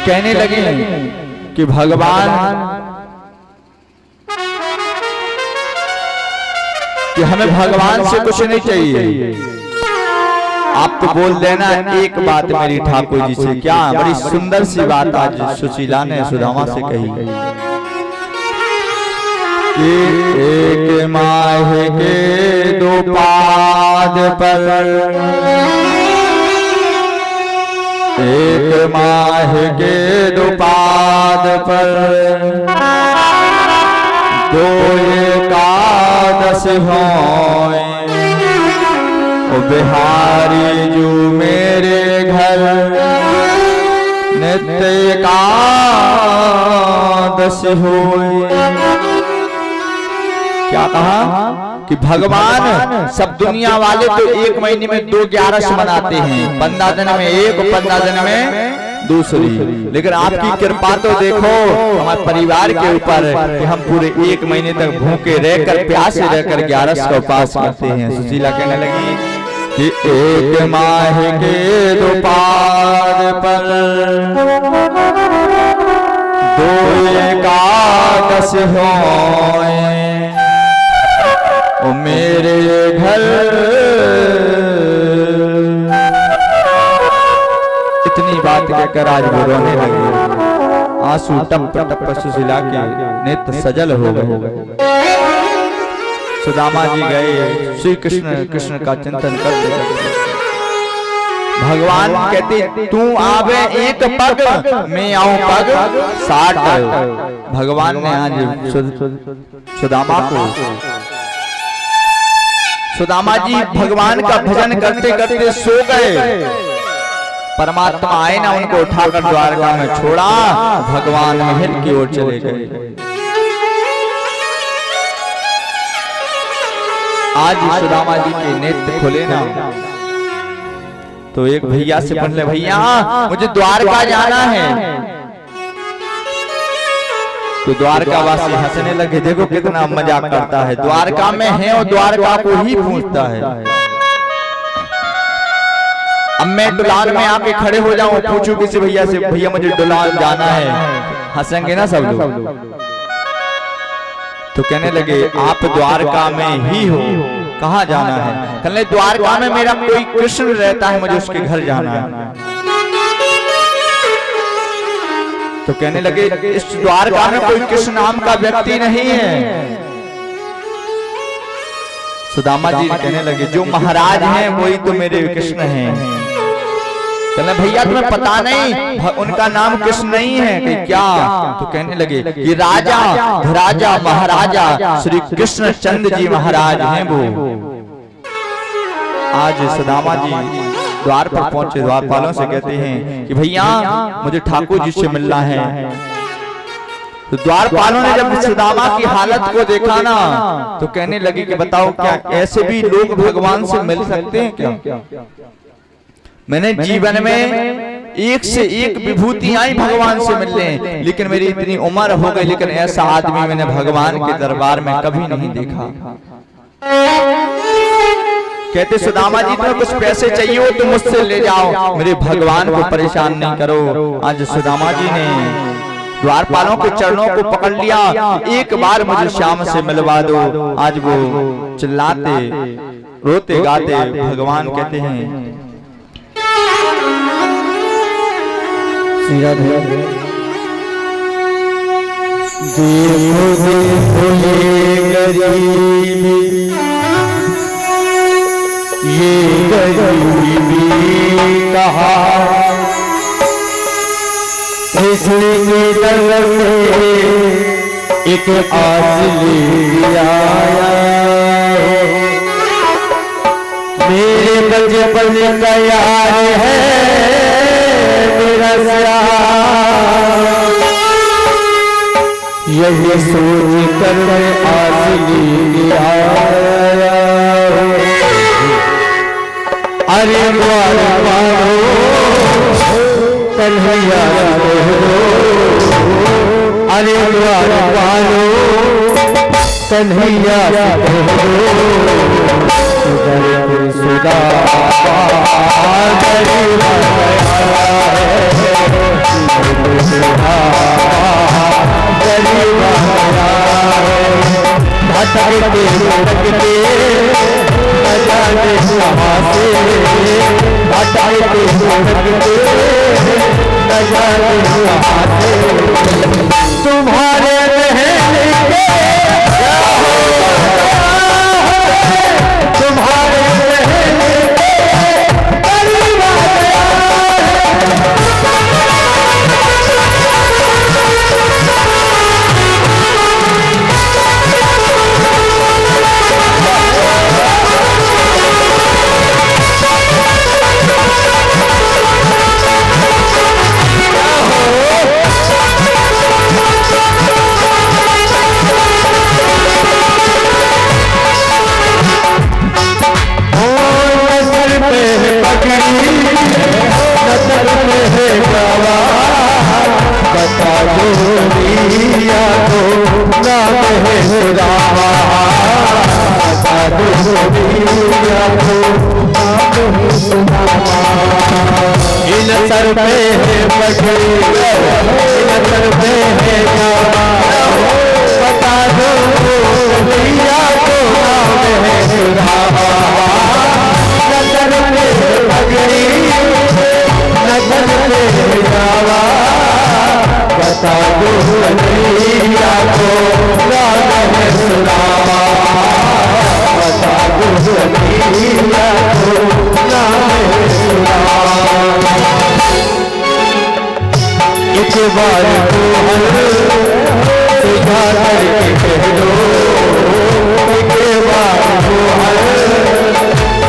कहने लगे कि भगवान कि हमें भगवान से कुछ नहीं चाहिए, आप तो बोल देना एक बात मेरी ठाकुर जी से। क्या बड़ी सुंदर सी बात आज सुशीला ने सुदामा से कही कि एक माह के दो पाद पर, एक माह के दो पाद पर दो एकादश होए, ओ बिहारी जो मेरे घर नित्य एकादश होए। क्या कहा कि भगवान सब दुनिया वाले तो एक महीने में 2 11 मनाते हैं, 15 दिन में एक, 15 दिन में दूसरी, लेकिन आपकी कृपा तो देखो हमारे परिवार के ऊपर कि हम पूरे 1 महीने तक भूखे रहकर प्यासे रहकर 11 का उपास करते हैं। सुशीला कहने लगी कि एक माह के दो पाद पर दो एकादश होए, ओ मेरे घर। इतनी बात कहकर आज वो रोने लगे, आंसू टप टप सुशीला के नेत्र सजल हो गए। सुदामा जी गए श्री कृष्ण का चिंतन करते। भगवान कहते तू आवे एक पग, मैं आऊं पग 60। भगवान ने आज सुदामा को, सुदामा जी भगवान का भजन करते करते सो गए। परमात्मा आए ना उनको उठाकर द्वारका में छोड़ा, भगवान महल की ओर चले गए। आज सुदामा जी के नेत्र खुले ना, तो एक भैया से पूछ ले, भैया मुझे द्वारका जाना है। तो द्वारका वासी हंसने लगे, देखो कितना मजाक करता है, द्वारका में है और द्वारका को ही पूछता है। अब मैं डुलान में आके खड़े हो जाऊं, पूछूं किसी भैया से, भैया मुझे डुलान जाना है, हंसेंगे ना सब लोग। तो कहने लगे आप द्वारका में ही हो, कहाँ जाना है? कहने द्वारका में मेरा कोई कृष्ण रहता है, मुझे उसके घर जाना है। तो कहने लगे इस द्वारका में कोई कृष्ण नाम का व्यक्ति नहीं है। सुदामा जी कहने लगे जो महाराज हैं वही तो मेरे कृष्ण हैं। कहने भैया तुम्हें पता नहीं उनका नाम कृष्ण नहीं है कि क्या? तो कहने लगे कि राजा धराजा महाराजा श्री कृष्ण चंद्र जी महाराज हैं वो। आज सुदामा जी द्वार पर पहुंचे, द्वारपालों से कहते हैं कि भैया मुझे ठाकुर जी से मिलना है। तो द्वारपालों ने जब सुदामा की हालत को देखा ना, तो कहने लगे कि बताओ क्या ऐसे भी लोग भगवान से मिल सकते हैं क्या? मैंने जीवन में एक से एक विभूतियां भगवान से मिलने, लेकिन मेरी इतनी उम्र हो गई, लेकिन ऐसा आदमी मैंने भगवान के दरबार में कभी नहीं देखा। कहते सुदामा जी तुम्हें कुछ पैसे चाहिए हो तो मुझसे ले जाओ, मेरे भगवान को परेशान नहीं करो। आज सुदामा जी ने द्वारपालों के चरणों को पकड़ लिया, एक बार मुझे श्याम से मिलवा दो। आज वो चिल्लाते रोते गाते भगवान कहते हैं देखो देखो ये गरीबी, ये गरीबी कहा इसलिए दर से एक आदमी आया, मेरे बचपन का यार है मेरा यही सोच कर आदमी आया। अरे कन्हैया अरे द्वारपालो कन्हैया भटकते भटकते न जाने कहाँ से, भटकते भटकते न जाने कहाँ से, तुम्हारे रहने के तुम्हारे रहने के करीब आ गया बता दो मिया को नाम है सुदामा, बता दो मिया को नाम है सुदामा। इन सर पे है पगड़ी, इन सर पे है जामा, बता दो मिया को नाम है सुदामा। नजर पे पगड़ी नजर पे जावा, बता दो मिया को नाम है सुदामा, बता दो मिया को नाम है सुदामा। एक बार तो सुझा करके कह दो, एक बार तो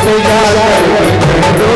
सुझा करके कह दो,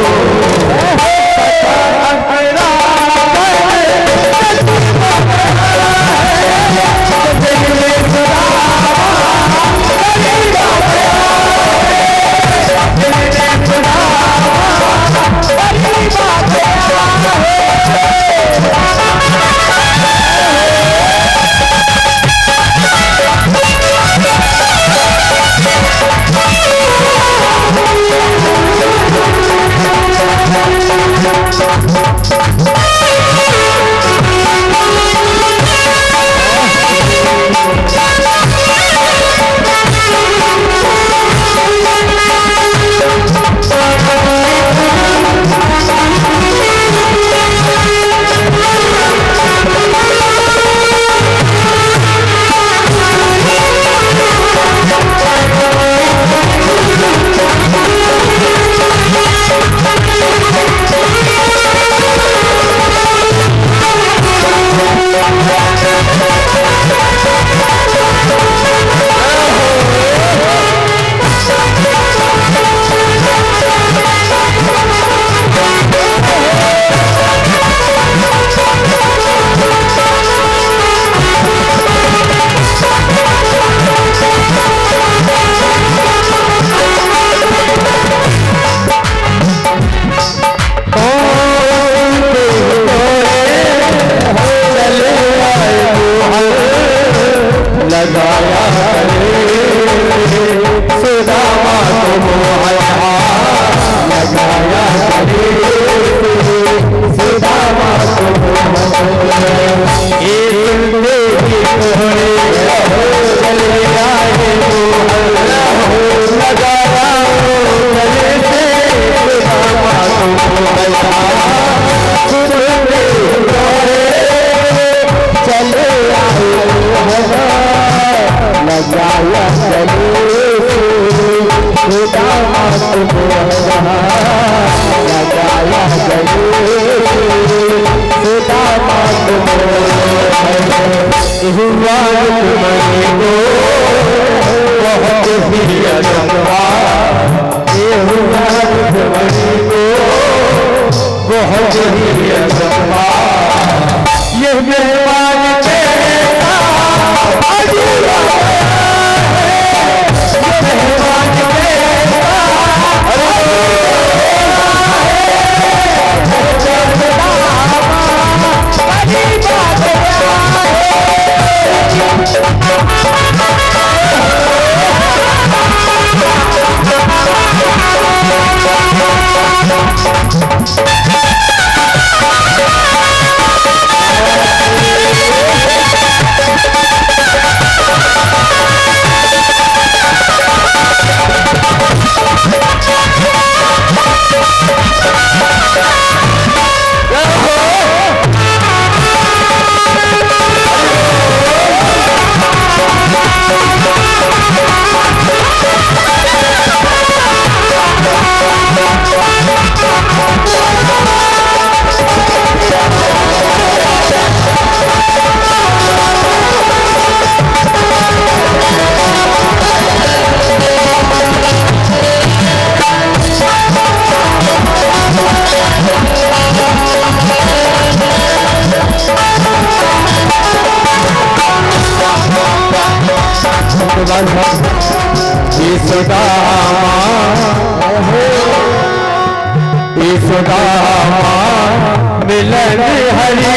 मिलन हरि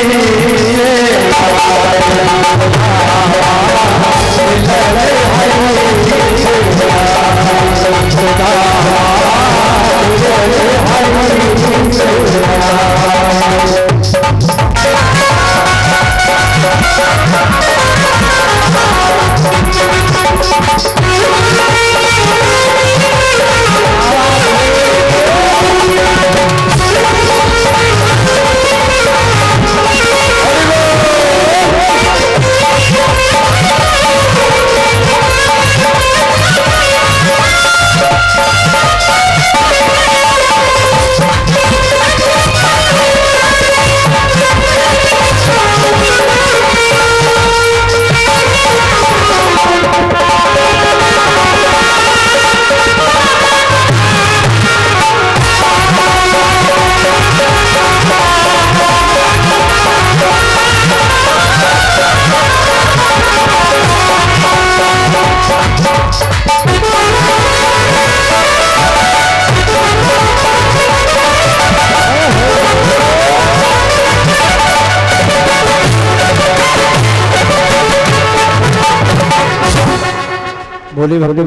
बोली भक्ति